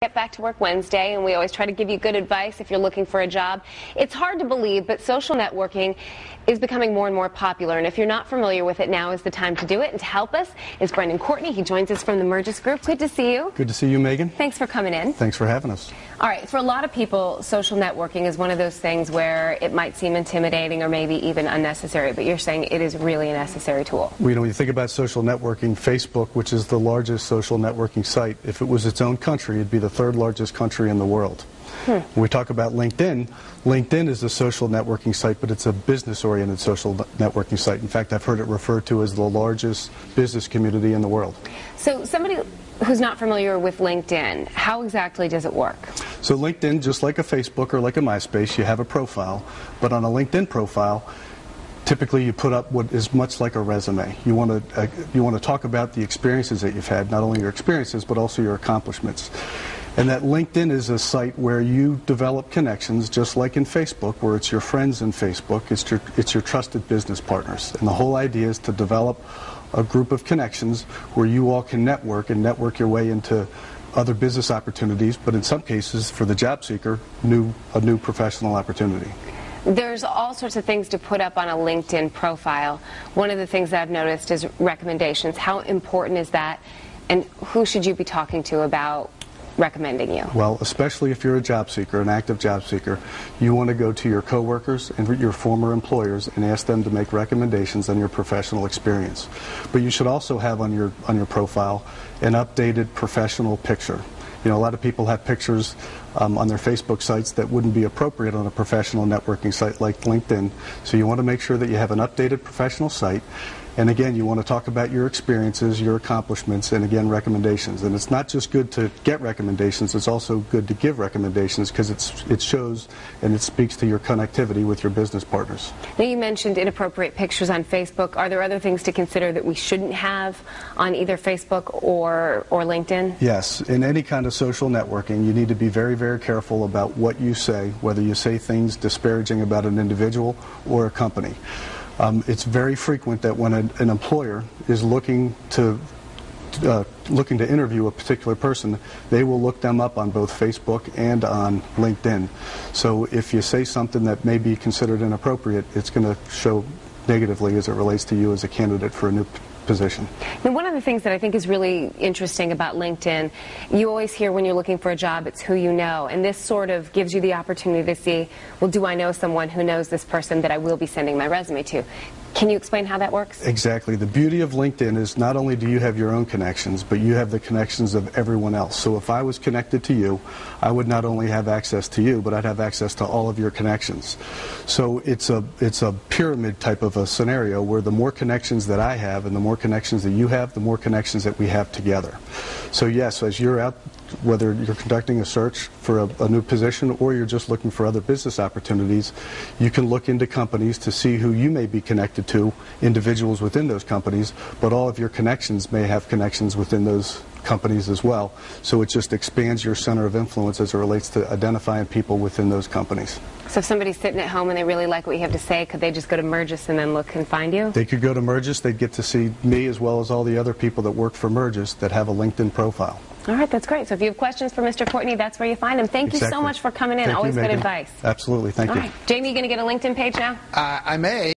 Get Back to Work Wednesday, and we always try to give you good advice if you're looking for a job. It's hard to believe, but social networking is becoming more and more popular, and if you're not familiar with it, now is the time to do it. And to help us is Brendan Courtney. He joins us from the Mergis Group. Good to see you. Good to see you, Megan. Thanks for coming in. Thanks for having us. All right, for a lot of people, social networking is one of those things where it might seem intimidating or maybe even unnecessary, but you're saying it is really a necessary tool. Well, when you think about social networking, Facebook, which is the largest social networking site, if it was its own country, it'd be the third largest country in the world. When we talk about LinkedIn, LinkedIn is a social networking site, but it's a business-oriented social networking site. In fact, I've heard it referred to as the largest business community in the world. So somebody who's not familiar with LinkedIn, how exactly does it work? So LinkedIn, just like a Facebook or like a MySpace, you have a profile, but on a LinkedIn profile, typically you put up what is much like a resume. You want to talk about the experiences that you've had, not only your experiences, but also your accomplishments. And that LinkedIn is a site where you develop connections, just like in Facebook, where it's your friends in Facebook, it's your trusted business partners. And the whole idea is to develop a group of connections where you all can network and network your way into other business opportunities, but in some cases, for the job seeker, a new professional opportunity. There's all sorts of things to put up on a LinkedIn profile. One of the things that I've noticed is recommendations. How important is that, and who should you be talking to about recommending you? Well, especially if you're a job seeker, an active job seeker, you want to go to your coworkers and your former employers and ask them to make recommendations on your professional experience. But you should also have on your profile an updated professional picture. You know, a lot of people have pictures on their Facebook sites that wouldn't be appropriate on a professional networking site like LinkedIn. So you want to make sure that you have an updated professional site. And again, you want to talk about your experiences, your accomplishments, and again, recommendations. And it's not just good to get recommendations, it's also good to give recommendations because it shows and it speaks to your connectivity with your business partners. Now, you mentioned inappropriate pictures on Facebook. Are there other things to consider that we shouldn't have on either Facebook or LinkedIn? Yes. In any kind of social networking, you need to be very, very careful about what you say, whether you say things disparaging about an individual or a company. It's very frequent that when an employer is looking to interview a particular person, they will look them up on both Facebook and on LinkedIn. So if you say something that may be considered inappropriate, it's going to show negatively as it relates to you as a candidate for a new position. Now, one of the things that I think is really interesting about LinkedIn, you always hear when you're looking for a job, it's who you know. And this sort of gives you the opportunity to see, well, do I know someone who knows this person that I will be sending my resume to? Can you explain how that works? Exactly. The beauty of LinkedIn is not only do you have your own connections, but you have the connections of everyone else. So if I was connected to you, I would not only have access to you, but I'd have access to all of your connections. So it's a pyramid type of a scenario where the more connections that I have and the more connections that you have, the more connections that we have together. So yes, as you're out, whether you're conducting a search for a new position or you're just looking for other business opportunities, you can look into companies to see who you may be connected to, individuals within those companies, but all of your connections may have connections within those companies as well. So it just expands your center of influence as it relates to identifying people within those companies. So if somebody's sitting at home and they really like what you have to say, could they just go to Mergis and then look and find you? They could go to Mergis. They'd get to see me as well as all the other people that work for Mergis that have a LinkedIn profile. All right, that's great. So if you have questions for Mr. Courtney, that's where you find him. Thank you so much for coming in. Thank Always you, good Megan. advice. Absolutely. Thank you. All right. Jamie, you going to get a LinkedIn page now? I may.